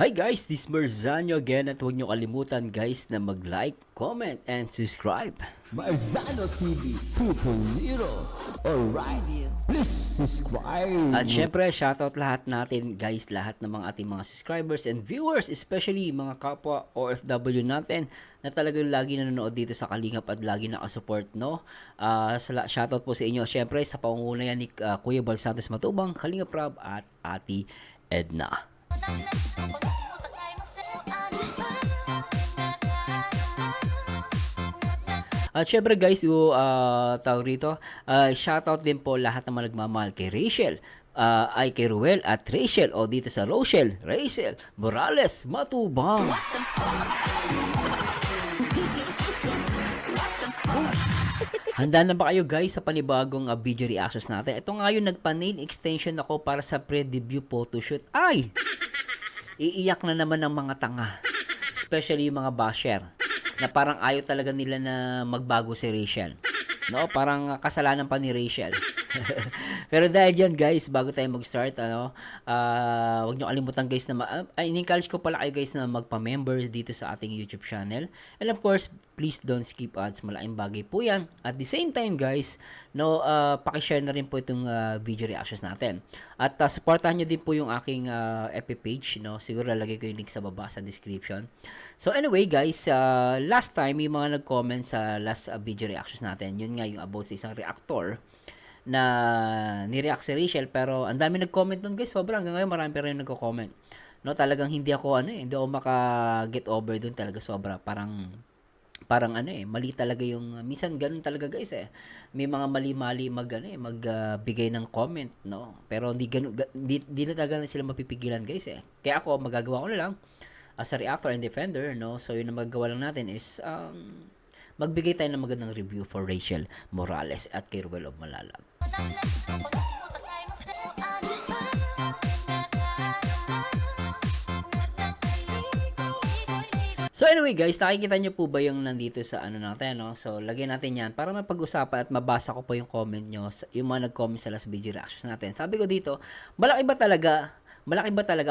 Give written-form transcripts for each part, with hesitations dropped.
Hi guys, this is Marzano again at huwag niyo kalimutan guys na mag-like, comment, and subscribe. Marzano TV 2.0. Alright, please subscribe. At syempre, shoutout lahat natin guys, lahat ng mga ating mga subscribers and viewers, especially mga kapwa OFW natin na talagang lagi nanonood dito sa Kalingap at lagi nakasupport, no? Shoutout po sa inyo, syempre sa pangunguna yan ni Kuya Bal Santos Matubang, Kalingap Rob at Ate Edna. At syempre guys, tawag rito, shoutout din po lahat ng mga nagmamahal kay Rachel, ay kay Ruel at Rachel, o dito sa Rochelle, Rachel Morales Matubang. Handa na ba kayo guys sa panibagong video reactions natin? Ito nga yung nagpa-nail extension ako para sa pre-debut photoshoot. Ay! Iiyak na naman ng mga tanga. Especially yung mga basher na parang ayaw talaga nila na magbago si Rachel. No, parang kasalanan pa ni Rachel. Pero dahil dyan guys, bago tayo mag-start, huwag nyo kalimutan guys na in-encourage ko pala kayo guys na magpa-member dito sa ating YouTube channel. And of course, please don't skip ads. Malaking bagay po yan. At the same time guys, no, pakishare na rin po itong video reactions natin. At supportahan nyo din po yung aking FB page, no? Siguro lalagay ko yung link sa baba sa description. So anyway guys, last time may mga nag-comment sa last video reactions natin. Yun nga yung about sa isang reactor na ni-react si Rachel, pero ang dami nag-comment doon guys, sobrang hanggang ngayon marami pa rin nagko-comment. No, talagang hindi ako hindi ako maka-get over doon talaga, sobra parang mali talaga yung minsan ganun talaga guys may mga mali-mali magbigay ng comment, no, pero hindi na talaga sila mapipigilan guys kaya ako magagawa ko na lang as a reactor and defender, no, so yun ang magagawa lang natin is magbigay tayo ng magandang review for Rachel Morales at kay Ruel of Malalag. So anyway guys, nakikita nyo po ba yung nandito sa natin, no? So lagyan natin yan para mapag-usapan at mabasa ko po yung comment nyo, yung mga nag-comment sa last video reactions natin. Sabi ko dito, malaki ba talaga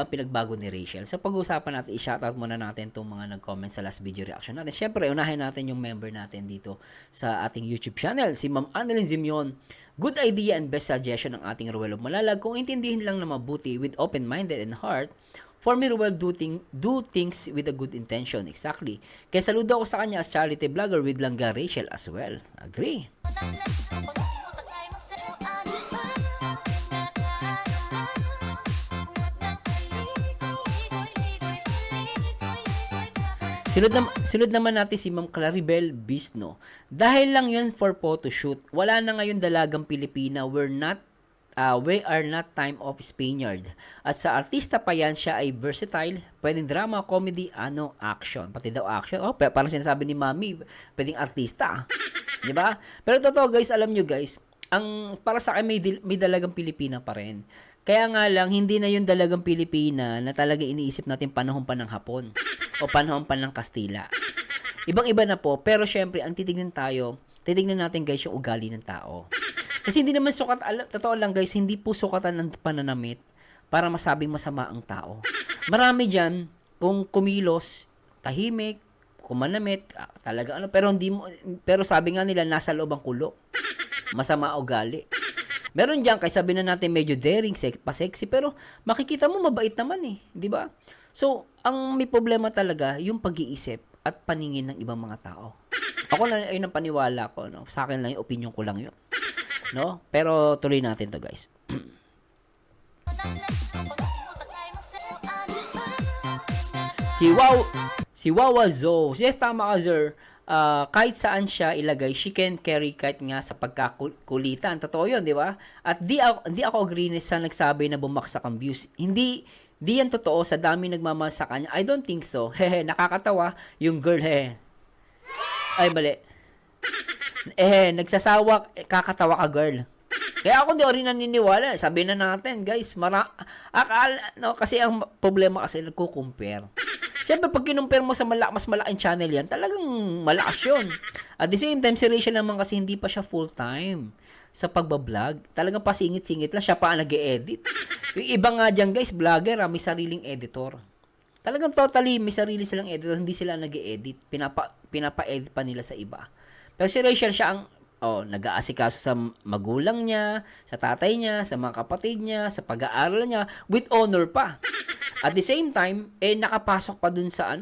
ang pinagbago ni Rachel? So pag-usapan natin, i-shoutout muna natin itong mga nag-comment sa last video reaction natin. Siyempre, unahin natin yung member natin dito sa ating YouTube channel, si Ma'am Annalyn Zimion. Good idea and best suggestion ng ating Ruel of Malalag. Kung intindihin lang na mabuti with open-minded and heart, for me, Ruel do things with a good intention. Exactly. Kaya saludo ako sa kanya as charity vlogger with Langga Rachel as well. Agree. Sunod naman natin si Ma'am Claribel Bisno. Dahil lang yun for photoshoot. Wala na ngayon dalagang Pilipina. We are not time of Spaniard. At sa artista pa yan, siya ay versatile. Pwedeng drama, comedy, action. Pati daw action. Oh, parang sinasabi ni Mami, pwedeng artista. Di ba? Pero totoo guys, alam nyo guys, para sa akin may dalagang Pilipina pa rin. Kaya nga lang, hindi na yung dalagang Pilipina na talaga iniisip natin panahon pa ng Hapon o panahon pa ng Kastila. Ibang-iba na po, pero syempre, ang titignan natin guys yung ugali ng tao. Kasi hindi naman totoo lang guys, hindi po sukatan ng pananamit para masabing masama ang tao. Marami dyan, kung kumilos, tahimik, kumanamit, talaga pero sabi nga nila, nasa loob ang kulo. Masama ugali. Meron diyan kay sabi na natin medyo daring, pa-sexy, pero makikita mo mabait naman di ba? So, ang may problema talaga yung pag-iisip at paningin ng ibang mga tao. Ako na ayun ang paniwala ko, no. Sa akin lang yung opinion ko lang 'yun. No? Pero tuloy natin 'to, guys. Si Wawa Zo. Yes, tama ka, sir. Kahit saan siya ilagay, she can carry kahit nga sa pagkakulitan. Totoo yun, di ba? At di ako agree sa nagsabi na bumaksak ang views. Hindi yan totoo sa dami nagmamahal sa kanya. I don't think so. Hehe, nakakatawa yung girl, hehe. Ay, mali. Nagsasawa, kakatawa ka, girl. Kaya ako di rin naniniwala. Sabi na natin, guys, kasi ang problema kasi nagko-compare. Siyempre, pag kinumpare mo sa mas malaking channel yan, talagang malakas yun. At the same time, si Rachel naman kasi hindi pa siya full-time sa pagbablog. Talagang pasingit-singit lang. Siya pa ang nag-e-edit. Yung iba nga dyan, guys, vlogger, may sariling editor. Talagang totally, may sarili silang editor, hindi sila nag-edit. Pinapa-edit pa nila sa iba. Pero si Rachel, siya ang, nag-aasikaso sa magulang niya, sa tatay niya, sa mga kapatid niya, sa pag-aaral niya, with honor pa. At the same time, nakapasok pa dun sa,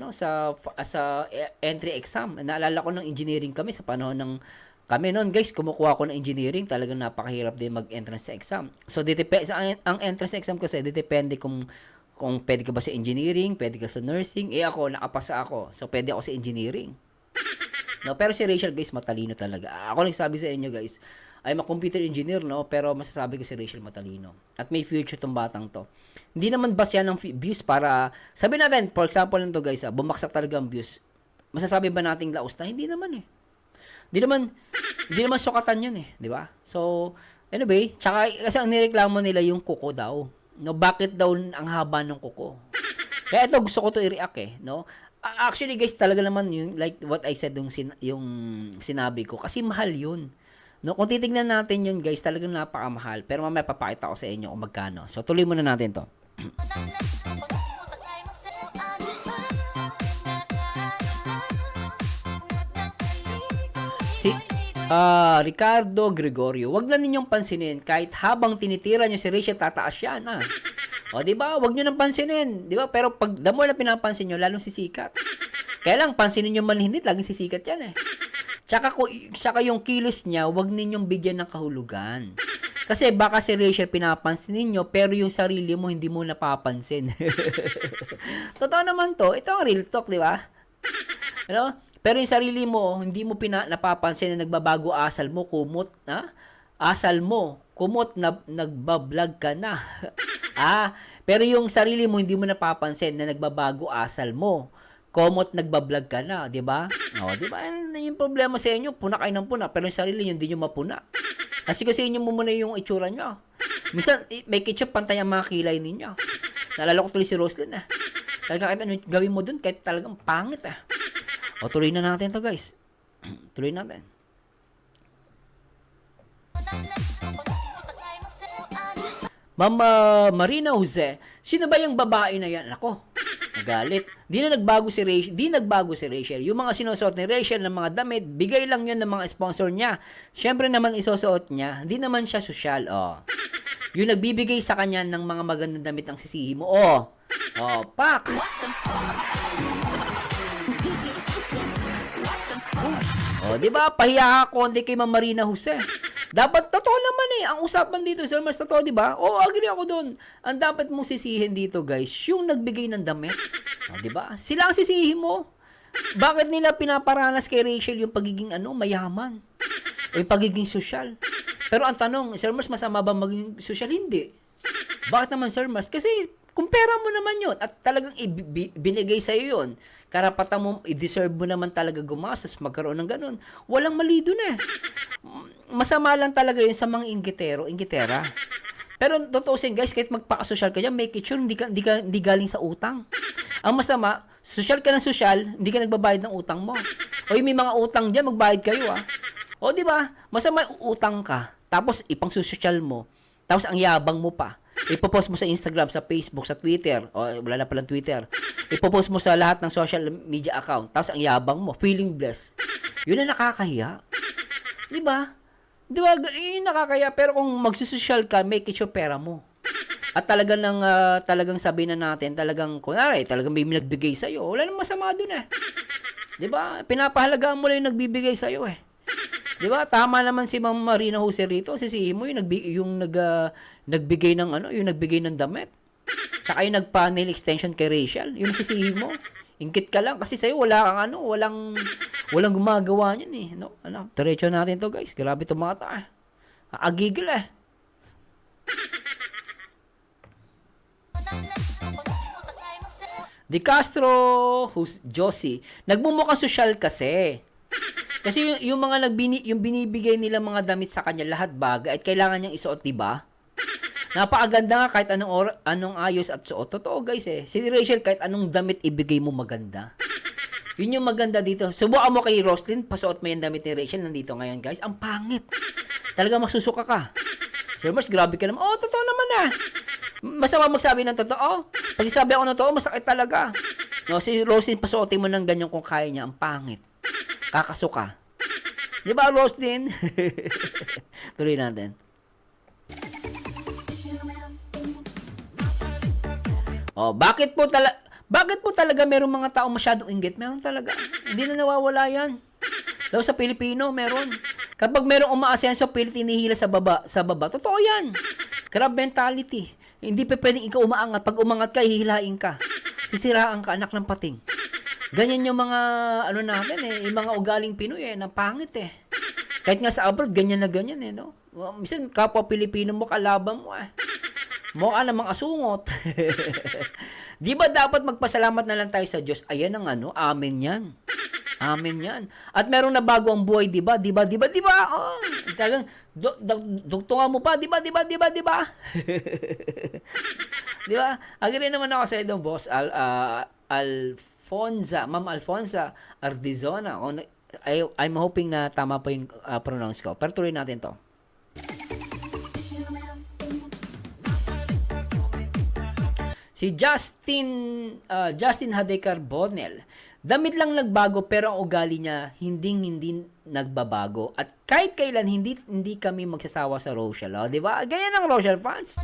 entry exam. Naalala ko ng engineering kami sa panahon ng, kami noon guys, kumukuha ko ng engineering, talagang napakahirap din mag-entrance exam. So, ang entrance exam kasi, depende kung pwede ka ba sa engineering, pwede ka sa nursing. Ako, nakapasa ako. So, pwede ako sa engineering. No, pero si Rachel, guys, matalino talaga. Ako nagsabi sa inyo, guys, I'm a computer engineer, no? Pero masasabi ko si Rachel matalino. At may future tong batang to. Hindi naman bas yan ng views para, sabi natin, for example nito, guys, bumagsak talaga ang views. Masasabi ba nating laos na? Hindi naman eh. Hindi naman sukatan yun eh, di ba? So, anyway, tsaka kasi ang nireklamo nila yung kuko daw. No, bakit daw ang haba ng kuko? Kaya ito gusto ko to i-react eh, no? Actually guys, talaga naman yung like what I said yung sinabi ko kasi mahal yun. No, kung titingnan natin yun guys, talagang napakamahal. Pero mamaya papakita ko sa inyo kung magkano. So tuloy muna natin to. Si Ricardo Gregorio, wag na ninyong pansinin kahit habang tinitira niyo si Rachel tataas yan, ha. O, di ba? Wag niyo nang pansinin, di ba? Pero pag the more na pinapansin niyo, lalong sisikat. Kaya lang pansinin niyo man hindi, laging sisikat yan eh. Tsaka yung kilos niya, wag ninyong bigyan ng kahulugan. Kasi baka si Rachel pinapansin ninyo, pero yung sarili mo hindi mo napapansin. Totoo naman to, ito ang real talk, di ba? Ano? Pero yung sarili mo, hindi mo napapansin na nagbabago asal mo, kumot, ha? Asal mo, kumot na nagbablog ka na. Pero yung sarili mo, hindi mo napapansin na nagbabago asal mo. Kumot nagbablog ka na, di ba? Di ba? Yung problema sa inyo, puna kayo ng puna, pero yung sarili nyo, hindi nyo mapuna. Kasi inyo mo muna yung itsura nyo. Minsan, may ketchup, pantay ang mga kilay ninyo. Naalala ko tuloy si Roslyn, Talagang kahit ano gawin mo dun, kahit talagang pangit, tuloy na natin to guys. Tuloy natin. Mama Marina Jose, sino ba yung babae na yan? Ako, nagalit. Di nagbago si Rachel. Yung mga sinusuot ni Rachel ng mga damit, bigay lang yun ng mga sponsor niya. Siyempre naman isusuot niya, hindi naman siya sosyal. Yung nagbibigay sa kanya ng mga magandang damit ang sisihi mo. Pak! Di ba? Pahiya ka konti kay Ma'am Marina Jose. Dapat totoo naman ang usapan dito, sir, mas totoo, di ba? Agree ako doon. Ang dapat mong sisihin dito, guys, yung nagbigay ng damit. Di ba? Sila ang sisihin mo. Bakit nila pinaparanas kay Rachel yung pagiging mayaman? O yung pagiging sosyal? Pero ang tanong, Sir Mars, masama ba maging sosyal? Hindi. Bakit naman, Sir Mars? Kasi kung pera mo naman yun at talagang binigay sa'yo yun, karapatan mo, i-deserve mo naman talaga gumastos, magkaroon ng ganun. Walang mali dun Masama lang talaga yun sa mga inggitera. Pero totoosin guys, kahit magpaka-social ka dyan, make it sure hindi galing sa utang. Ang masama, social ka ng social, hindi ka nagbabayad ng utang mo. May mga utang dyan, magbayad kayo di ba? Masama utang ka, tapos ipang social mo, tapos ang yabang mo pa. Ipopost mo sa Instagram, sa Facebook, sa Twitter, wala na palang Twitter. Ipopost mo sa lahat ng social media account, tapos ang yabang mo, feeling blessed. Yun ang nakakahiya. Di ba? Di ba? Yun yung nakakahiya, pero kung magsusosyal ka, make it sure pera mo. At talagang sabihin na natin, talagang may nagbigay sa'yo, wala nang masama dun Di ba? Pinapahalagaan mo lang yung nagbibigay sa'yo Di ba? Tama naman si Ma'am Marina Jose rito. Sisihin mo yung nagbigay ng damit. Tsaka yung nagpa-nail extension kay Rachel. Yung sisihin mo. Ingkit ka lang kasi sa'yo wala kang walang gumagawa niyan No? Diretso natin to guys. Grabe to mga ta. Agigil Di Castro Josie, nagmumukhang sosyal kasi. Kasi yung mga yung binibigay nila mga damit sa kanya, lahat bagay at kailangan niyang isuot, di ba? Napakaganda nga kahit anong ayos at suot. Totoo guys Si Rachel kahit anong damit ibigay mo maganda. Yun yung maganda dito. Subukan mo kay Roslyn, pasuot mo yung damit ni Rachel, nandito ngayon guys. Ang pangit. Talaga masusuka ka. Sir Mars, grabe ka naman. Totoo naman Masama magsabi ng totoo. Pag sabi ako ng totoo, masakit talaga. No, si Roslyn, pasuotin mo ng ganyan kung kaya niya. Ang pangit. Kakasuka. Di ba, Roslyn? Tuloy natin. Oh, bakit po talaga merong mga tao masyadong inggit? Meron talaga. Hindi na nawawala yan. Lalo sa Pilipino, meron. Kapag merong umaasenso, pilit inihila sa baba. Totoo yan. Crab mentality. Hindi pa pwedeng ikaw umaangat. Pag umangat ka, hihilain ka. Sisiraan ka, anak ng pating. Ganyan yung mga, natin yung mga ugaling Pinoy na pangit Kahit nga sa abroad, ganyan na ganyan no? Minsan, kapwa Pilipino mo, kalaban mo Mukha namang asungot. Di ba dapat magpasalamat na lang tayo sa Diyos? Ayan ang amen yan. Amen yan. At meron na bago ang buhay, di ba? Oh, talagang, dugtungan mo pa, di ba? Di ba? Agree naman ako sa idong boss, Ma'am Alfonza Ardizona. I'm hoping na tama po yung pronounce ko. Pero tuloy natin to. Si Justin Hadekar Bonel. Damit lang nagbago pero ang ugali niya hindi nagbabago. At kahit kailan hindi kami magsasawa sa Rochelle. Di ba? Ganyan ang Rochelle fans.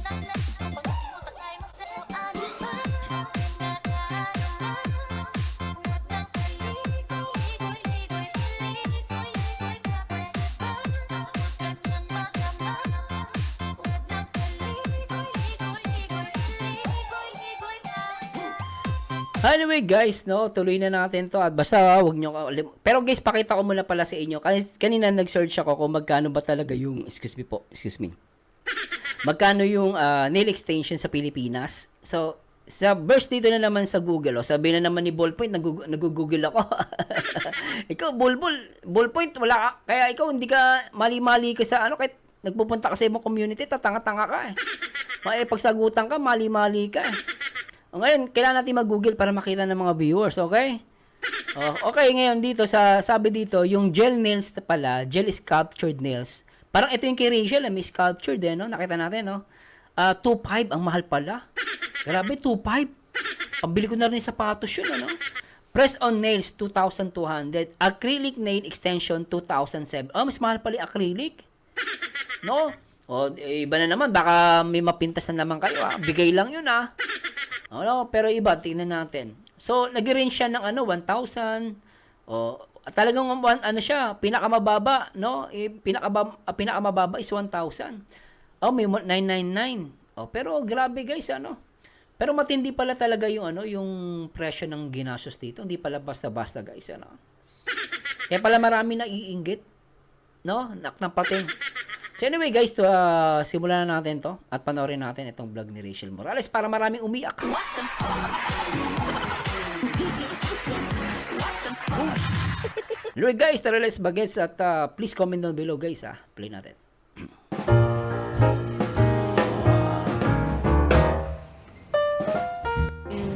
Anyway guys, tuloy na natin to at basta wag nyo, pero guys, pakita ko muna pala sa inyo, kanina nag-search ako kung magkano ba talaga yung, excuse me, magkano yung nail extension sa Pilipinas. So, sa burst dito na naman sa Google, sabi na naman ni Ballpoint, nag-google ako. Ikaw, Ballpoint, wala ka, kaya ikaw hindi ka mali-mali ka sa kahit nagpupunta ka sa ibang community, tatanga-tanga ka pagsagutan ka, mali-mali ka Ngayon, kailangan natin mag-google para makita ng mga viewers, okay? Okay, ngayon dito, sabi dito, yung gel nails pala, gel sculptured nails. Parang ito yung kay Rachel, may sculptured no? Nakita natin, 2.5, ang mahal pala. Grabe, 2.5. Pabili ko na rin sapatos yun, Press on nails, 2,200. Acrylic nail extension, 2,007. Mas mahal pala yung acrylic. No? Iba na naman, baka may mapintas na naman kayo, Bigay lang yun, pero iba, tingnan natin. So, nag-range siya ng 1,000. Talagang siya, pinakamababa, no? Pinakamababa is 1,000. May 999. Pero grabe guys, Pero matindi pala talaga yung yung presyo ng ginastos dito. Hindi pala basta-basta guys, Kaya pala marami na iinggit, no? Naknapating. So anyway guys, simulan na natin to at panoorin natin itong vlog ni Rachel Morales para maraming umiyak. Anyway guys, tara let's bagets at please comment down below guys Play natin.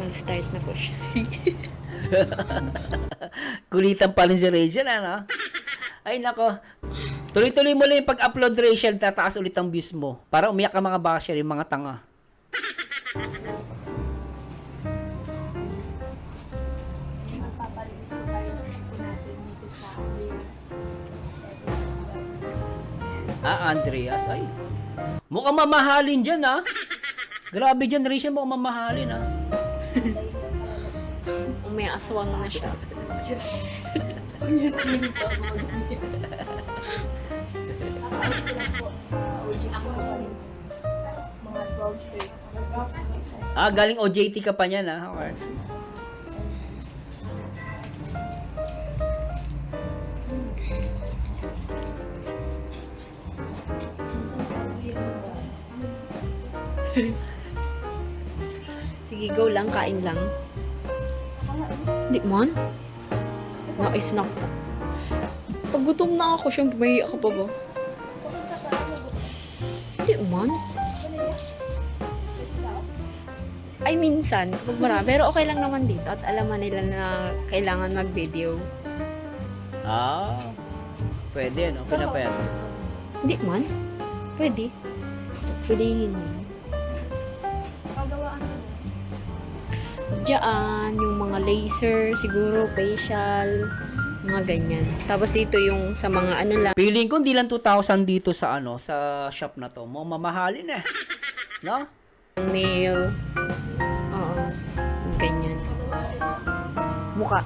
Start na po siya. Kulitan pa rin si Rachel, Ay nako. Tuloy-tuloy mo lang yung pag-upload, Rachel, tataas ulit ang views mo. Para umiyak ang mga basher, yung mga tanga. Magpapalinis po tayo natin dito sa Andreas. Andreas, ay. Mukhang mamahalin dyan, Grabe dyan, Rachel, mukhang mamahalin, May aswang na siya. Mga 12 galing OJT ka pa niyan, Okay. Sige, go lang, kain lang. Di man? Nais na ako. Pag gutom na ako, syempre may ako pa ba? Di man? Ay, minsan, kapag marami. Pero okay lang naman dito at alaman nila na kailangan mag-video. Pwede, Pinapayag. Di man? Pwede. Pwede yun. dyan, yung mga laser, siguro facial, mga ganyan. Tapos dito yung sa mga ano lang, Feeling ko hindi lang 2,000 dito sa sa shop na to. Mo mamahalin eh. No? nail. Oo. Ganyan. Muka.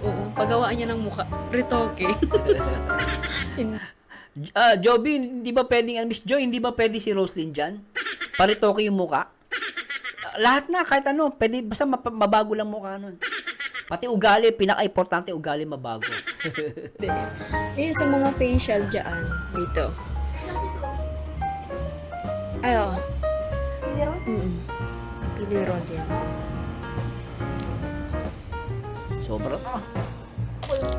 Oo, pagawaan niya ng muka. Retoke. Joby, hindi ba pwedeng, Miss Joy, hindi ba pwede si Roslyn dyan? Paritoke yung muka? Lahat na, kahit ano, pwede, basta mabago lang mukha nun. Pati ugali, pinaka-importante ugali mabago. Eh, sa mga facial dyan, dito. Ay, oo. Hindi ron? Pili ron din. Sobra na.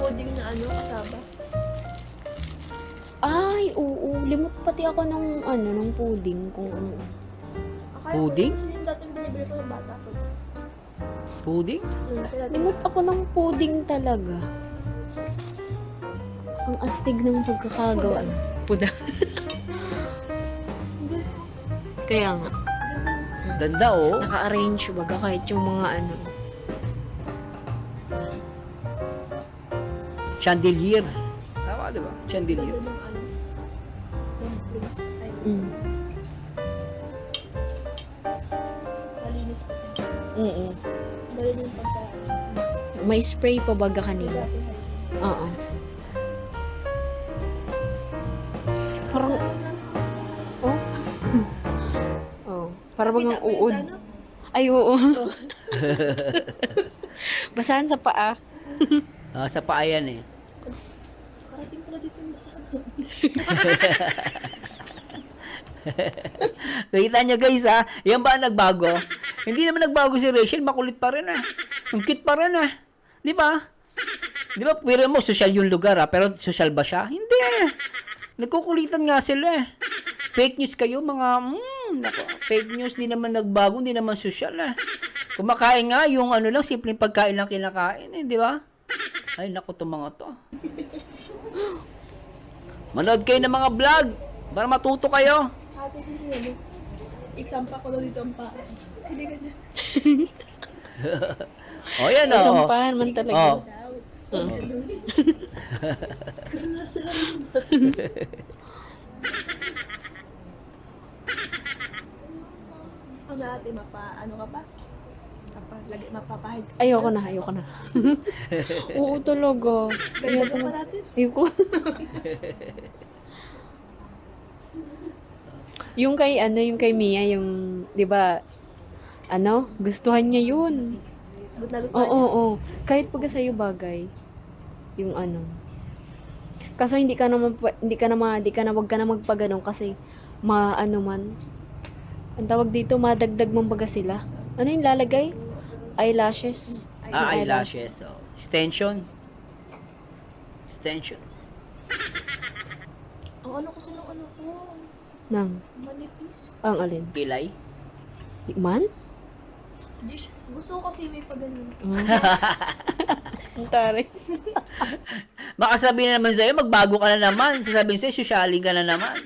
Pudding na ano, kasaba. Ay, oo. Limot pati ako ng, ng pudding. Kung ano. Pudding? Kasi yung dating binibili ko ng bata ko. Pudding? Limot ako ng pudding talaga. Ang astig ng pagkakagawa. Puda. Kaya nga. Ganda oh. Naka-arrange baga kahit yung mga ano. Chandelier. Tama, di ba? Chandelier. Ganda ng ano. Ng place. Ay, malinis pa tayo. Galing yung pagkain. May spray pa baga kanina. Oo. Parang, Sa ano namin ito? oh? Oh. Para bang ang Nakita mo yung uod. sa ano? Ay, oo. Basahan sa paa. Sa paayan eh. Karating pala dito yung basahan namin. Nakita niyo guys ha, yan ba ang nagbago? Hindi naman nagbago si Rachel, makulit pa rin eh. Ang cute pa rin eh. Di ba? Di ba, pero mo, social yung lugar ha, pero social ba siya? Hindi eh. Nagkukulitan nga sila eh. Fake news kayo, mga, nako, fake news, di naman nagbago, di naman social eh. Kumakain nga, yung ano lang, simpleng pagkain lang kinakain eh, di ba? Ay, naku, itong mga to. Manood kayo ng mga vlog para matuto kayo. Ate, hindi ano. Iksampa ko daw dito ang paa. Hindi ganyan. O, yan o. Sampahan man talaga. Oh. Daw. Ano ate, ano ka ba? Mapapahid ka. Ayoko na. Oo, talaga. Ganyan ka pa natin. Ayoko. Yung kay Mia, yung, di ba, gustuhan niya yun. Ba't nagustuhan Oo. Kahit pag sa'yo bagay, yung Kaso hindi ka na wag ka na magpaganon kasi ang tawag dito, madagdag mong baga sila. Ano yung lalagay? Eyelashes. Eyelashes. Oh. Extension. Ang ano kasi nung ano ko, Nang, manipis. ang alin? Pilay. Man? Gusto ko kasi may paganon. Ang taray. Baka sabihin naman sa'yo, magbago ka na naman. Sasabihin sa'yo, susyaling ka na naman.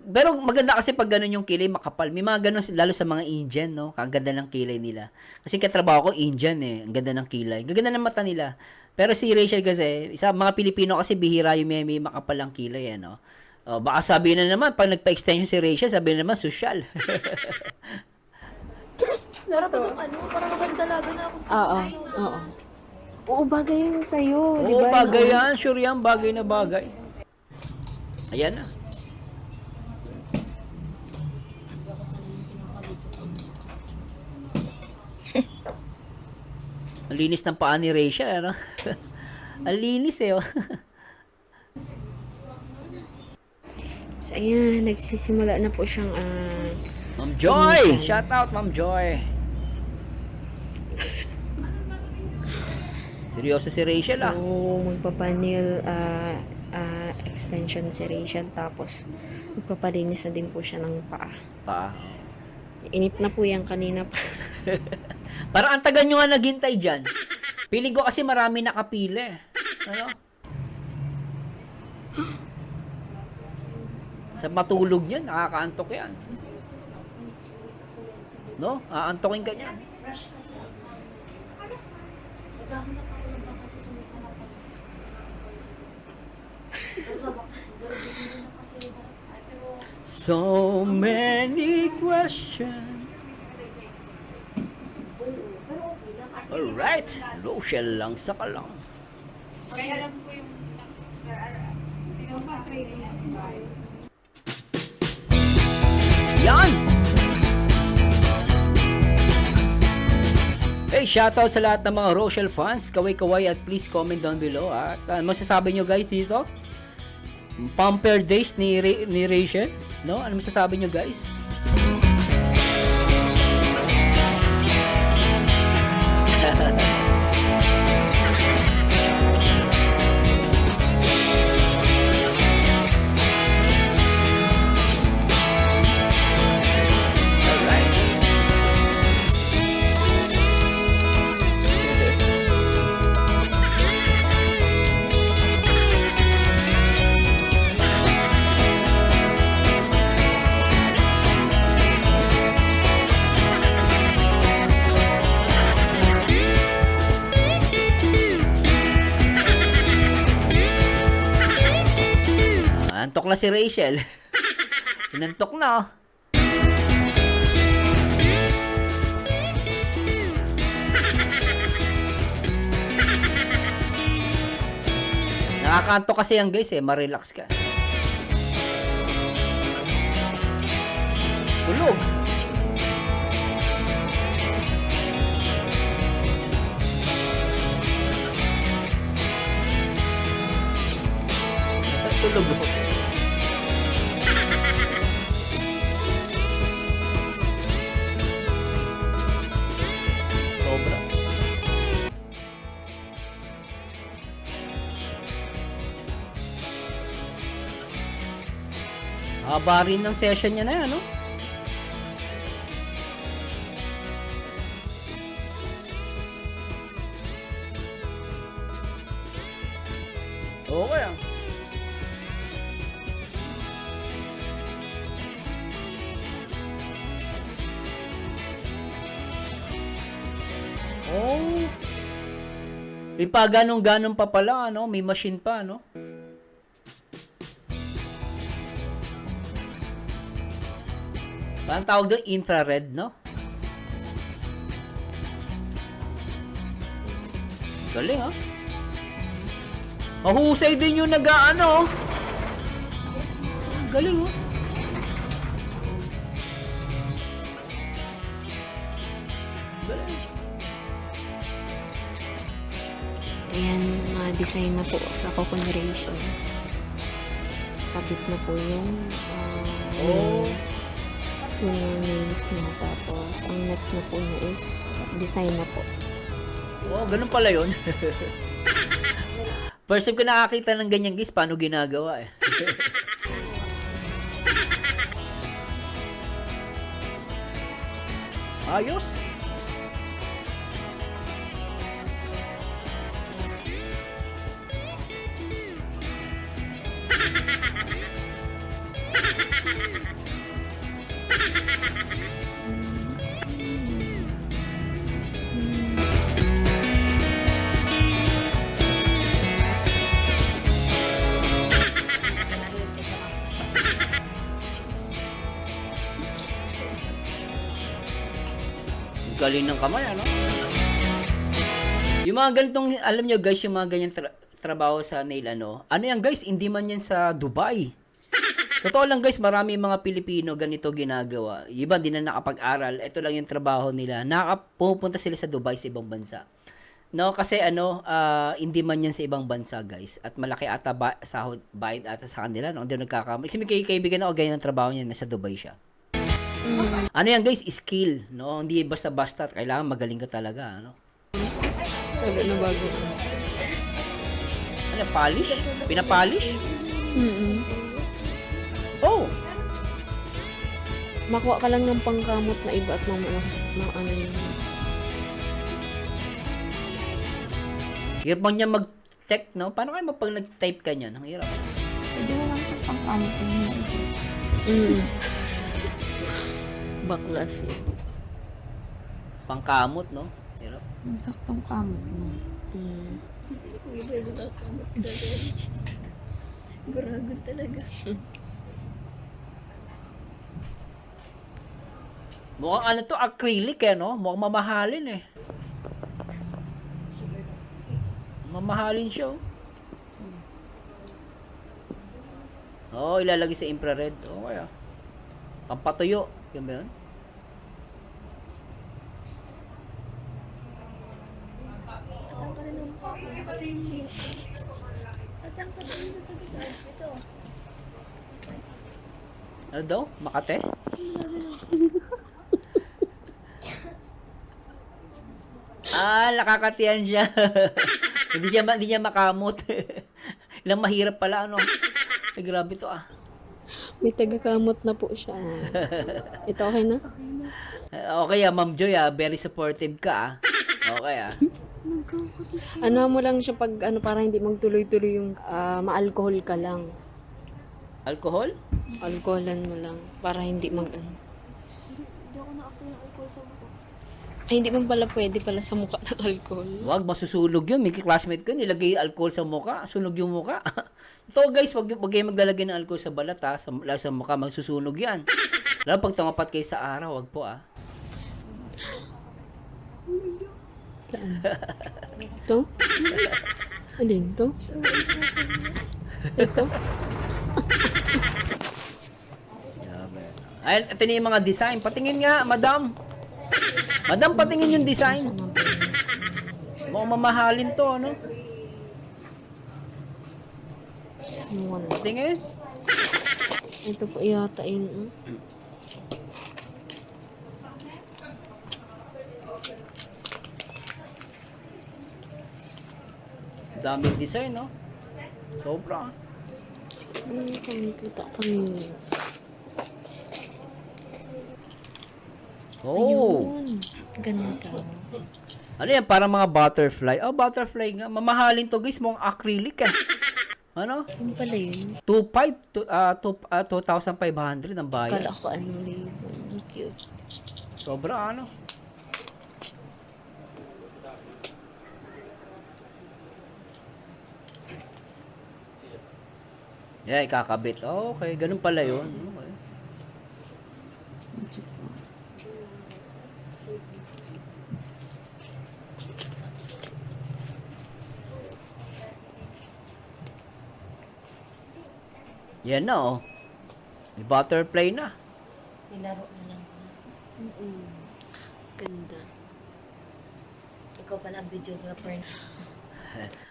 Pero maganda kasi pag ganun yung kilay, makapal. May mga ganun, lalo sa mga Indian, no? Kaganda ng kilay nila. Kasi katrabaho ko, Indian eh. Ang ganda ng kilay. Gaganda ng mata nila. Pero si Rachel kasi, mga Pilipino kasi bihira yung may makapal ang kilay, no? Baka sabihin na naman, pag nagpa-extension si Rachel, sabihin na naman, sosyal. Para ba nung parang magdalaga na ako. Oo. Oo, bagay yun sa'yo. di Oo, ba? bagay yan. Sure yan, bagay na bagay. Ayan na. Ang linis ng paa ni Rachel, ano? Ang linis eh, oh. So, ayan, nagsisimula na po siyang, Ma'am Joy! Shout out, Ma'am Joy! Seryoso si Rachel, so, ah. magpapanil, extension si Rachel, tapos, magpapalinis na din po siya ng paa. Pa. Inip na po yan kanina pa. Parang ang tagal nyo nga naghintay dyan. Piling ko kasi marami nakapili. Ano? Sa matulog yan, nakakaantok yan. No? Aantokin ka niyan. So many questions. Alright, Rochelle lang sa kalang. Yan! Hey, shoutout sa lahat ng mga Rochelle fans. Kaway-kaway at please comment down below. At masasabi nyo guys dito? Pamper days ni Rachel? No? Ano masasabi nyo guys? Antok na si Rachel. Inantok na. Oh. Nakakantok kasi yan guys ma-relax ka. Tulog. Tulog ako. Sobra. Haba rin ng session niya na yan, no? Okay ah. Oh. May pa ganong-ganon pa pala, ano? May machine pa, no? Parang tawag doon, infrared, no? Galing, ha? Mahusay din yung nag-ano. Galing, oh. Galing. Ayan, ma-design na po sa coconeration. Kabit na po Oh. yung nails niya. Tapos, ang next na po niya is design na po. Oh, ganun pala yun. First time ko nakakita ng ganyan guys, paano ginagawa eh. Ayos. Galing ng kamay, ano? Yung mga ganitong, alam nyo guys, yung mga ganyan trabaho sa nail, ano yan guys, hindi man yan sa Dubai. Totoo lang guys, marami mga Pilipino ganito ginagawa. Iba, di na nakapag-aral, ito lang yung trabaho nila. Pupunta sila sa Dubai, sa ibang bansa. No, kasi hindi man yan sa ibang bansa guys. At malaki ata sahod, bayad ata sa kanila, no? Hindi nagkakamali. Kasi may kaibigan ako, ganyan ang trabaho niya, nasa Dubai siya. Ano yan guys, skill, no? Hindi basta-basta, kailangan magaling ka talaga, ano? Bago na bago. Ano, polish? Pinapolish? Oh! Makuha ka lang ng pangkamot na iba at mas ano yun. Hirap man niya mag-tech, no? Paano kayo pag nag-type ka niyan? Ang hirap. Pwede mo lang ito pang kamot yung Baklas yun. Pangkamot, no? Hirap. Saktong kamot mo. Mm. Kung iba yung nakakamot ka dyan. Guragod talaga. Mukhang ano to, acrylic eh, no? Mukhang mamahalin eh. Mamahalin siya, oh. Oo, ilalagay sa infrared. Oo, kaya. Pampatuyo. Yan ba yun? Atang ka rin ng mukha ko. Nakatingin. Atang ka rin sa gitna. Ito. Ano daw? Makate? Nakakatiyan siya. hindi niya makamot. Ilang mahirap pala, ano? Ay, grabe to, ah. May tagakamot na po siya. Ito okay na? Okay, Ma'am Joy, very supportive ka, ah. Okay, ah. Ano mo lang siya pag ano para hindi magtuloy-tuloy yung ma-alcohol ka lang. Alcohol? Alcoholan mo lang para hindi mag ano. Hindi ako na-apply ng alcohol sa mukha. Ay, hindi man pala pwede pala sa mukha ng alcohol. Wag, masusunog yun. May classmate ko, nilagay alcohol sa mukha, sunog yung mukha. Ito guys, wag kayo maglalagay ng alcohol sa balat, ha. Sa mukha, magsusunog yan. Lalo pag tumapat kayo sa araw, wag po, ah. Saan? Ito? Alin to? Ito? Yabe. Ay, ito na yung mga design. Patingin nga, madam. Madam, patingin yung design. Mukhang mamahalin to, ano? Wala. Patingin. Ito po yata yun. Daming design, no? Sobra. Kita kami. Oh. Ayun. Ganda. Ano yan? Parang mga butterfly. Oh, butterfly nga. Mamahalin to, guys. Mukhang acrylic, ah. Ano? Yung pala yun. 2,500 ang bayad. Kala ko ano label. Cute. Sobra, ano? Yeah, ikakabit. Oh, okay, ganun pala yun. Okay. Yan na, oh. May butterfly na. Nilaro na lang. Ganda. Ikaw pala ang videographer.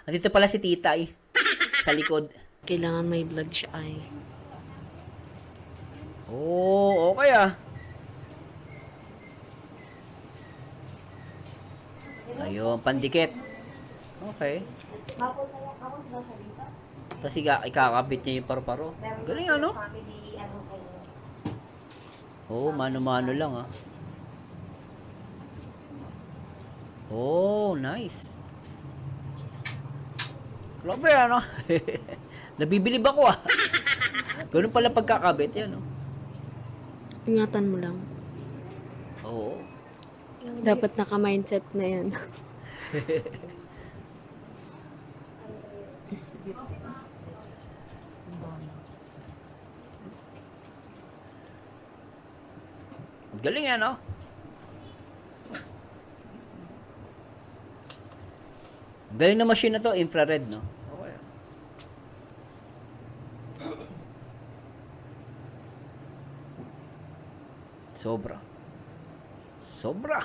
Andito pala si tita, eh. Sa likod. Kailangan may vlog siya ay. Oh, okay, ah. Ayun, pandikit. Okay. Tapos ikakabit niya yung paru-paro. Galing, ano? Oh, mano-mano lang, ah. Oh, nice. Grabe, ano? Nabibilib ako, ah. Ganun pala pagkakabit yan, oh. Ingatan mo lang. Oo. Dapat naka-mindset na yan. Galing, ano? Galing na machine na to, infrared, no? Okay. Sobra. Sobra.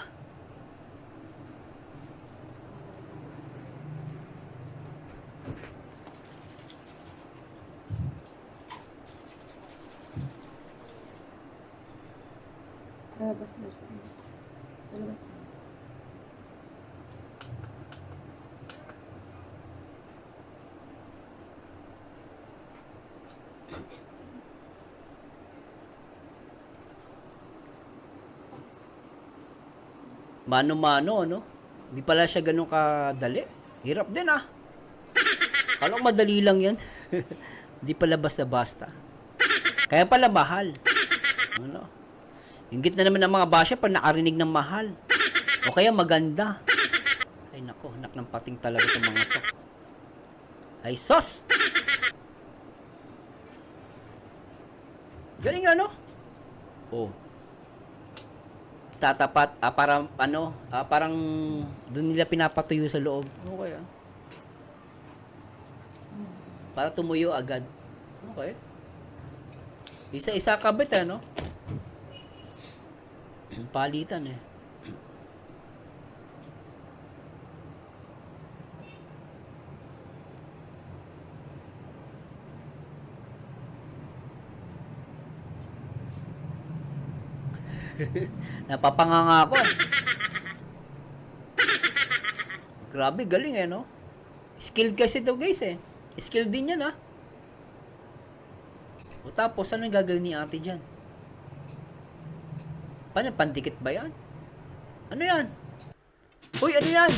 Mano-mano, no? Hindi pala siya ganun kadali. Hirap din, ah. Kala ko madali lang yan. Hindi pala basta-basta. Kaya pala mahal. Ano? Ingit na naman ng mga basya pag nakarinig ng mahal. O kaya maganda. Ay nako, anak ng pating talaga itong mga to. Ay sos! Galing ano? Oh. Tatapat, parang ano, parang doon nila pinapatuyo sa loob. Okay ah. Para tumuyo agad. Okay. Isa-isa kabit no? Palitan eh. Napapanganga ako eh. Grabe, galing no? Skilled kasi to guys eh. Skilled din yan O tapos, ano yung gagawin ni ate dyan? Paano, pandikit ba yan? Ano yan? Uy, ano yan?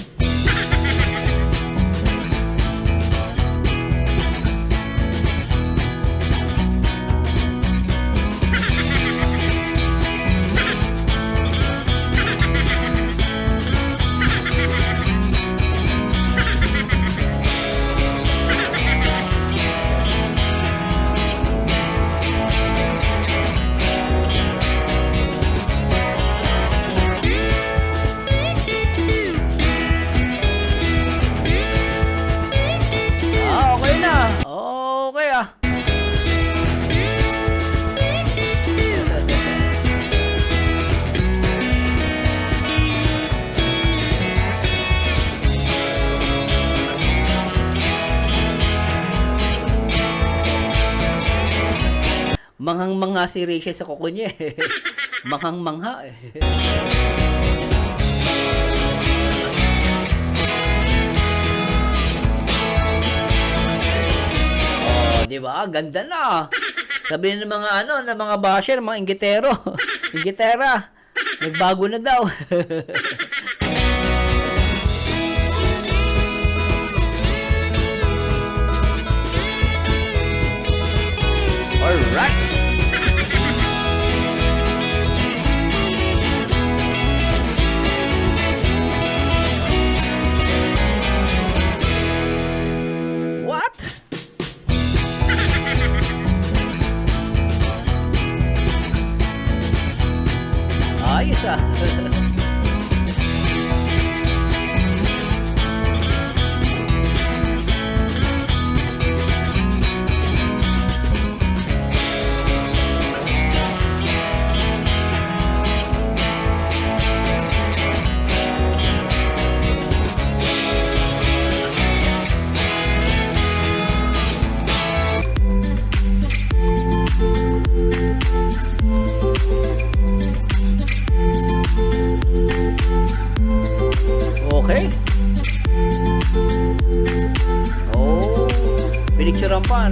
Okay na. Okay Manghang-mangha si Rachel sa kuko niya eh. Manghang-mangha eh. Di ba? Ganda na. Sabihin ng mga ng mga basher, mga inggitero. Inggitera. Nagbago na daw. Alright. What? Ayos Okay. Oh, pinicturean pa,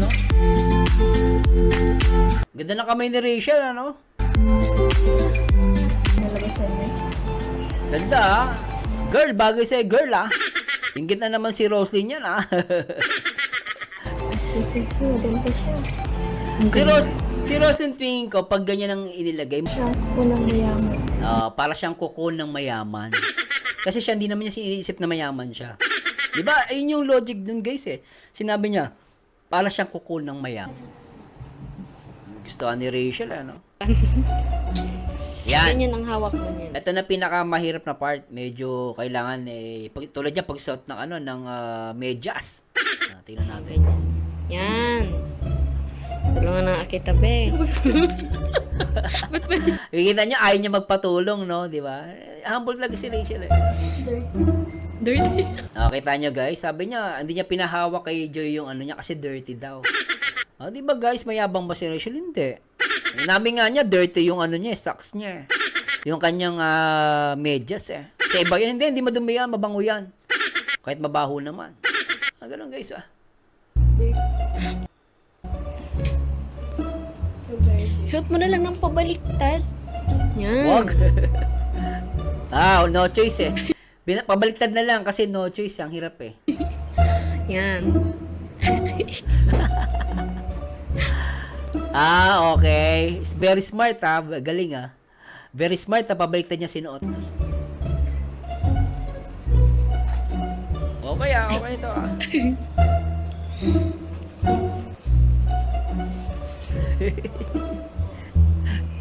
Ganda na kamay ni Rachel, Nalabasan mo. Ganda, Girl, bagay sa'yo, girl, Inggit na naman si Roslyn yan, Sexy, maganda siya. Si Roslyn tingin ko, pag ganyan ang inilagay, Siya ko lang mayaman. para siyang kuko ng mayaman. Kasi siya, hindi naman niya iniisip na mayaman siya. Diba? Ayun yung logic dun, guys, eh. Sinabi niya, para siyang kuko ng mayaman. Gusto ni Rachel, Yan. Ganyan ang hawak mo niyan. Ito na pinakamahirap na part. Medyo kailangan, tulad niya, pagsuot ng, ng medyas. Tingnan natin. Yan. Tulungan na kita, be. Kikita niya, ayaw niya magpatulong, no? Di ba? Humble talaga si Rachel, Dirty. Kita niyo, guys. Sabi niya, hindi niya pinahawak kay Joy yung niya kasi dirty daw. Di ba, guys? Mayabang ba si Rachel? Hindi. Nabi nga niya, dirty yung niya, socks niya. Yung kanyang medyas, Sa iba yun, hindi madumi yan, mabango yan. Kahit mabaho naman. Ganun, guys, Suot mo na lang ng pabaliktad. Yan. Wag. No choice Pabaliktad na lang kasi no choice. Ang hirap Yan. Okay. Very smart Galing Very smart pabaliktad niya sinuot. Okay ah, okay to ah.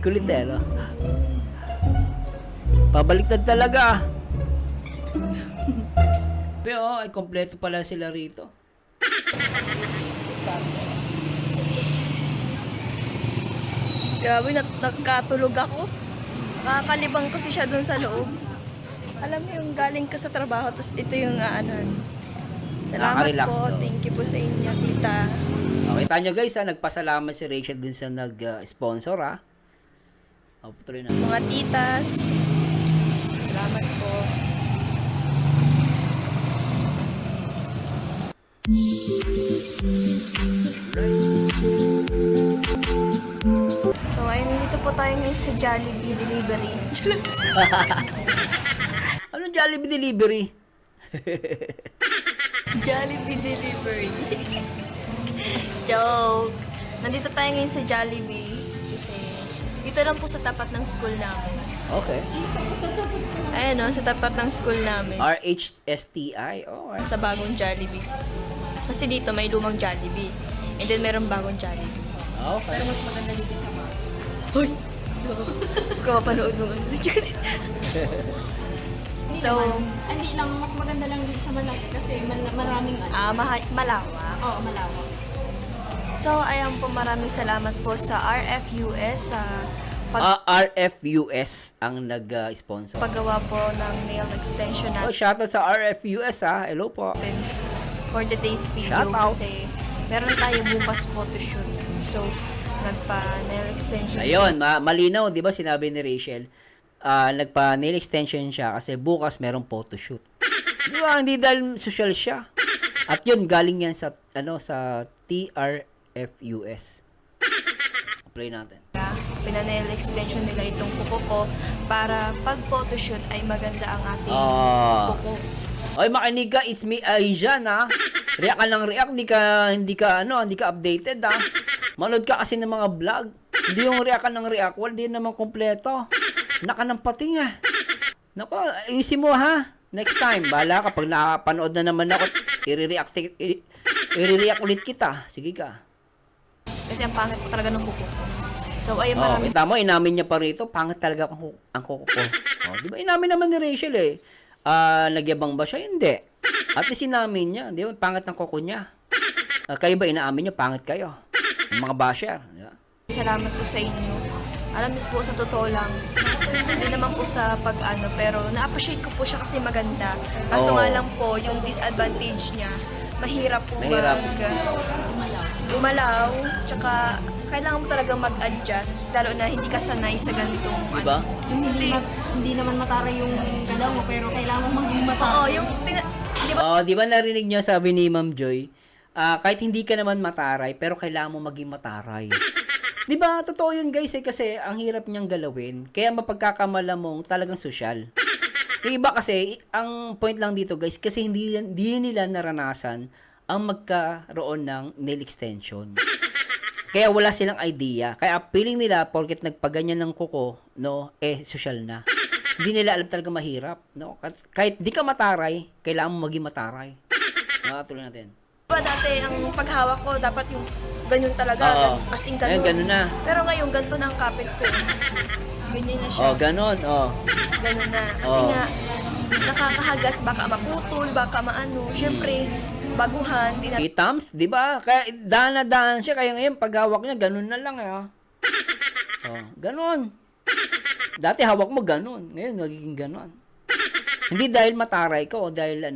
Kulit eh, no? Pabaliktad talaga. Pero ay kompleto pala sila rito. Grabe, nagkatulog ako. Nakakalibang kasi siya dun sa loob. Alam mo yung galing ka sa trabaho, tapos ito yung aanan. Salamat Nakaka-relax, po. no? Thank you po sa inyo, tita. Okay, tanya guys ha, nagpasalamat si Rachel dun sa nag-sponsor ha. Tuloy na. Mga titas. Salamat po. So, ayun, dito po tayo ngayon sa Jollibee Delivery. Anong Jollibee Delivery? Jollibee Delivery. Joke. Nandito tayo ngayon sa Jollibee. Kasi dito lang po sa tapat ng school namin. Okay. Ayan o, sa tapat ng school namin. RHSTI? Oh, okay. Sa bagong Jollibee. Kasi dito may lumang Jollibee. And then meron bagong Jollibee. Okay. mas maganda dito sa mga. Hoy! Kapapanood mo nga. So, Hindi lang, mas maganda lang dito sa Malaki kasi maraming malawak. Oo, malawak. So, ayan po, maraming salamat po sa RFUS sa RFUS ang nag-sponsor. paggawa po ng nail extension Oh, shoutout sa RFUS ha. Hello po. natin for today's video. Shout out. Kasi meron tayo bukas photoshoot. So, nagpa-nail extension. Ayun, malinaw, 'di ba sinabi ni Rachel? Nagpa-nail extension siya kasi bukas merong photoshoot. 'Di ba? Hindi dahil social siya. At 'yun galing yan sa sa TRFUS. Play natin. Pina-nail extension nila itong kuko ko para pag photoshoot ay maganda ang ating kuko. Oy, makinig ka, it's me Aisha na. React ka ng react, hindi ka updated ha. Manood ka kasi ng mga vlog. Hindi yung react ka ng react, hindi naman kompleto. Naka ng pating ah. Nako, ayusin mo ha. Next time, bala kapag nakapanood na naman ako, i-react ulit kita. Sige ka. Kasi ang pangit po talaga ng kuko ko. So, ayun, Oh, maraming kita mo, inamin niya pa rito, pangit talaga ang kuko ko. Oh, di ba inamin naman ni Rachel eh. Nagyabang ba siya? Hindi. At least inamin niya, di ba? Pangit ng kuko niya. Kayo ba inaamin niyo, pangit kayo? Yung mga basher. Di ba? salamat po sa inyo. Alam niyo po, sa totoo lang, hindi naman po sa pag-ano, pero na-appreciate ko po siya kasi maganda. Kaso Oo. nga lang po, yung disadvantage niya, mahirap po Mahirap. gumalaw, tsaka kailangan mo talaga mag-adjust, lalo na hindi ka sanay sa ganitong Di ba? Yung hindi naman matara yung galaw mo, pero kailangan mo maging matara. Oo, yung, di ba, Oh, di ba narinig niyo sabi ni Ma'am Joy? Kahit hindi ka naman mataray, pero kailangan mo maging mataray. Di ba? Totoo yun guys eh, kasi ang hirap niyang galawin. Kaya mapagkakamala mong talagang sosyal. Yung iba kasi, ang point lang dito guys, kasi hindi nila naranasan ang magkaroon ng nail extension. Kaya wala silang idea. Kaya feeling nila, porket nagpaganyan ng kuko, no, sosyal na. Hindi nila alam talaga mahirap, no? Kahit di ka mataray, kailangan mo maging mataray. Tuloy natin. dati ang paghawak ko, dapat yung ganyan talaga, Oo. as in Ngayon, ganun. ganun na. Pero ngayon, ganito na ang kapit ko. Ganyan na siya. Oh, ganon, oh. Ganun na. Kasi Oo. nga, nakakahagas, baka maputol, baka maano. Siyempre, baguhan, di na Itams, di ba? Kaya daan na daan siya. Kaya ngayon, paghawak niya, ganun na lang, eh. Oh, ganon. Dati hawak mo ganon. Ngayon, magiging ganon. Hindi dahil mataray ka o dahil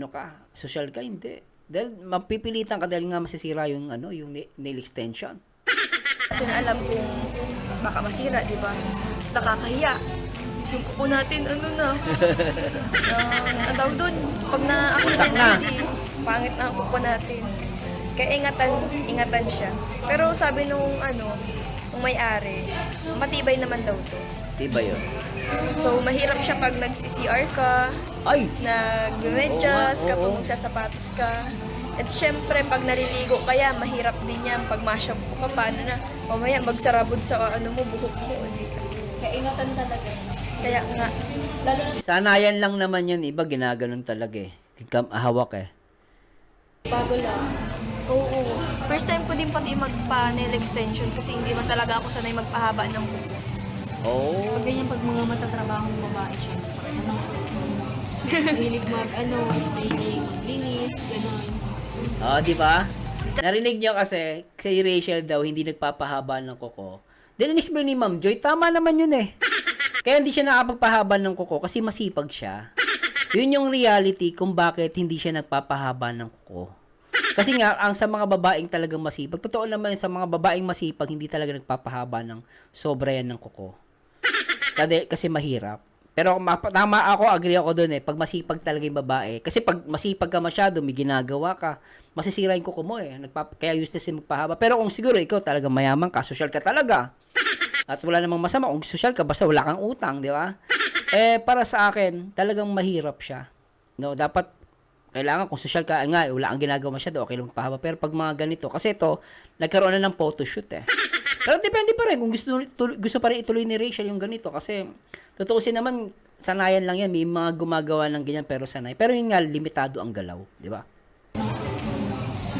social ka, hindi. Dahil mapipilitan ka dahil nga masisira yung yung nail extension. natin alam kung baka masira, di ba? Tapos nakakahiya. Yung kuko natin, ang tawag doon, pag na-accident na. pangit na ang kuko natin. Kaya ingatan siya. Pero sabi nung may-ari, matibay naman daw to. Diba yun? So, mahirap siya pag nagsi-CR ka, Ay! nag-medyas, Oo nga, kapag oo. magsasapatos ka. At syempre, pag naliligo kaya, mahirap din yan. Pag ma-shampoo ka, paano na? Mamaya, magsarabod sa buhok mo. Hindi ka. Kaya ingatan talaga. Kaya nga, Lalo na Sanayan lang naman yan. Iba ginaganon talaga eh. Hawak eh. Bago lang. Oo. First time ko din pati magpa-nail extension kasi hindi man talaga ako sanay magpahaba ng buhok. Oh. Pag ganyan, pag mga matatrabahong babae, syempre, ano, mahilig mahilig maglinis, gano'n. Di ba? Narinig nyo kasi, si Rachel daw, hindi nagpapahaba ng kuko. Then, in-explain ni Ma'am Joy, tama naman yun eh. Kaya hindi siya nakapagpahaba ng kuko kasi masipag siya. Yun yung reality kung bakit hindi siya nagpapahaba ng kuko. Kasi nga, ang sa mga babaeng talagang masipag, totoo naman sa mga babaeng masipag, hindi talaga nagpapahaba ng sobra yan ng kuko. Kasi mahirap. Pero tama ako, agree ako doon eh. Pag masipag talaga yung babae. Kasi pag masipag ka masyado, may ginagawa ka, masisira yung kuko mo eh. Kaya useless yung magpahaba. Pero kung siguro ikaw talaga mayaman ka, social ka talaga. At wala namang masama kung social ka, basta wala kang utang, di ba? Para sa akin, talagang mahirap siya. No, dapat kailangan kung social ka, nga, wala kang ginagawa masyado, okay lang magpahaba. Pero pag mga ganito, kasi ito, nagkaroon na ng photoshoot eh. Pero depende pa rin kung gusto pa rin ituloy ni Rachel yung ganito. Kasi, tutuusin naman, sanayan lang yan. May mga gumagawa ng ganyan pero sanay. Pero yun nga, limitado ang galaw. Di ba?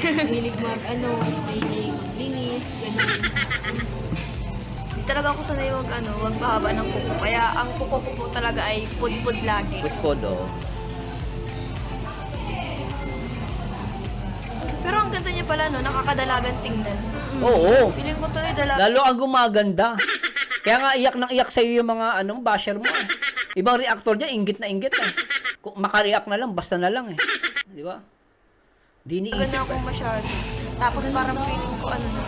Mahilig mahilig maglinis, gano'n. Hindi talaga ako sanay magpahaba ng kuko. Kaya ang kuko ko po talaga ay pud-pud lagi. Putpod, oh. Pero ang ganda niya pala, no? Nakakadalagan tingnan. Oo. Feeling ko to dalaga. Lalo ang gumaganda. Kaya nga iyak nang iyak sa iyo yung mga basher mo eh. Ibang reactor diyan, inggit na inggit eh. Kung maka-react na lang, basta na lang eh. Di ba? Di Ganda niisip ako eh. masyado. Tapos parang feeling ko na.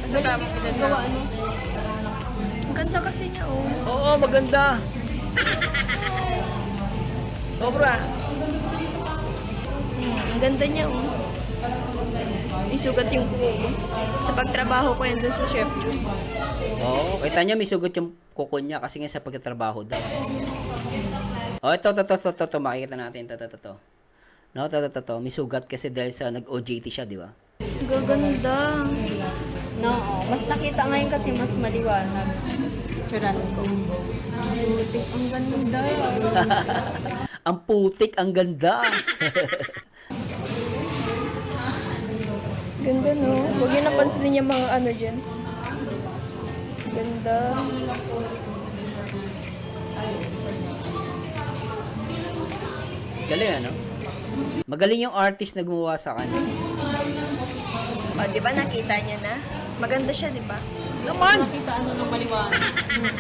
Kasi tamang edad na. Ang ganda kasi niya, oh. Oo, maganda. Sobra. Ang ganda niya, oh. Isugat yung kuko ko. Sa pagtrabaho ko yan dun sa Chef Juice. Oo, kita niya may sugot yung kuko niya kasi nga sa pagtatrabaho daw. Oh, ito, makikita natin, ito. No, ito, may sugat kasi dahil sa nag-OJT siya, di ba? Ang gaganda. No, mas nakita ngayon kasi mas maliwanag. Tsuran ko. Butik, ang ganda. Ang putik, ang ganda. Ganda, no? Huwag niyo napansinin yung mga dyan. Ganda. Galing, ano? Magaling yung artist na gumawa sa kanya. O, di ba nakita niya na? Maganda siya, di ba? Naman! Nakita ng maliwanag.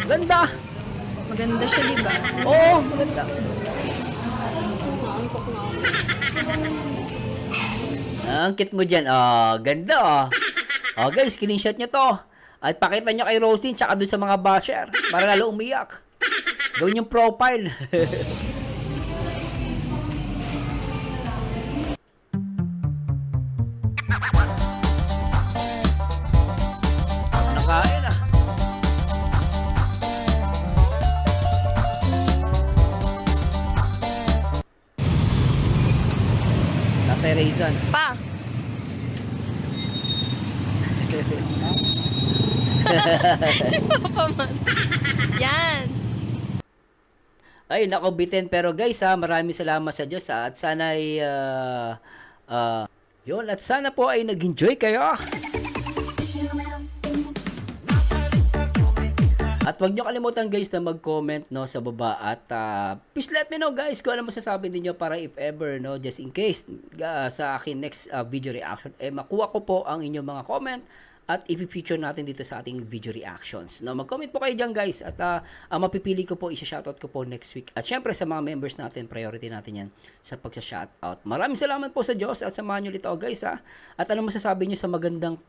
Ganda! Maganda siya, di ba? Oo, maganda. Naangkok na ako. Ang cute mo dyan. Ganda ah. Guys, screenshot nyo to. At pakita nyo kay Rosie tsaka dun sa mga basher para lalo umiyak. Gawin yung profile. Nakain ah. Tatay Rayson. Pa! Si Papa man. Yan. Ay, nako bitin. Pero guys maraming salamat sa Diyos at sana ay yun, at sana po ay nag-enjoy kayo. At wag nyo kalimutan guys na mag-comment no sa baba at please let me know guys kung ano masasabi niyo para if ever no just in case sa akin next video reaction makuha ko po ang inyong mga comment at i-feature natin dito sa ating video reactions. No, mag-comment po kayo diyan guys at mapipili ko po i-shoutout ko po next week. At syempre sa mga members natin, priority natin 'yan sa pag-shoutout. Maraming salamat po sa Diyos at samahan niyo dito guys At ano masasabi niyo sa magandang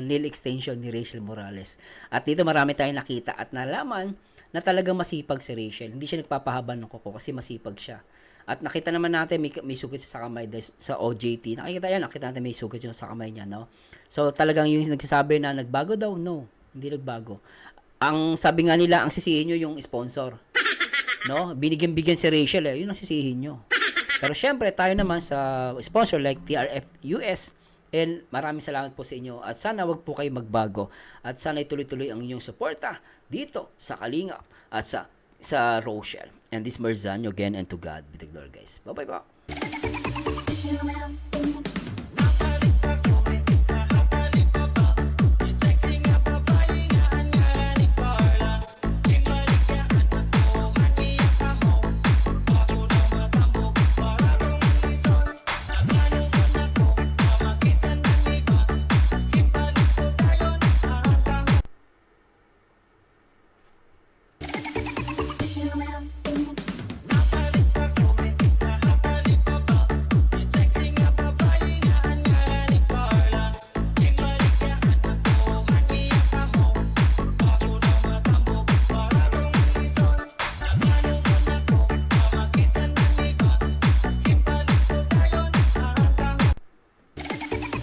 nail extension ni Rachel Morales? At dito marami tayong nakita at nalaman na talagang masipag si Rachel. Hindi siya nagpapahaba ng kuko kasi masipag siya. At nakita naman natin may sugat sa kamay sa OJT. Nakita natin may sugat yung sa kamay niya, no? So talagang yung nagsasabi na nagbago daw, no. Hindi nagbago. Ang sabi nga nila, ang sisihin nyo yung sponsor. No? Binigyan si Rachel yun ang sisihin nyo. Pero syempre, tayo naman sa sponsor like TRF US, and maraming salamat po sa inyo at sana wag po kayo magbago at sana ituloy-tuloy ang inyong suporta dito sa Kalingap at sa Rochelle. And this Marzano again, and to God be the glory guys. Bye-bye po.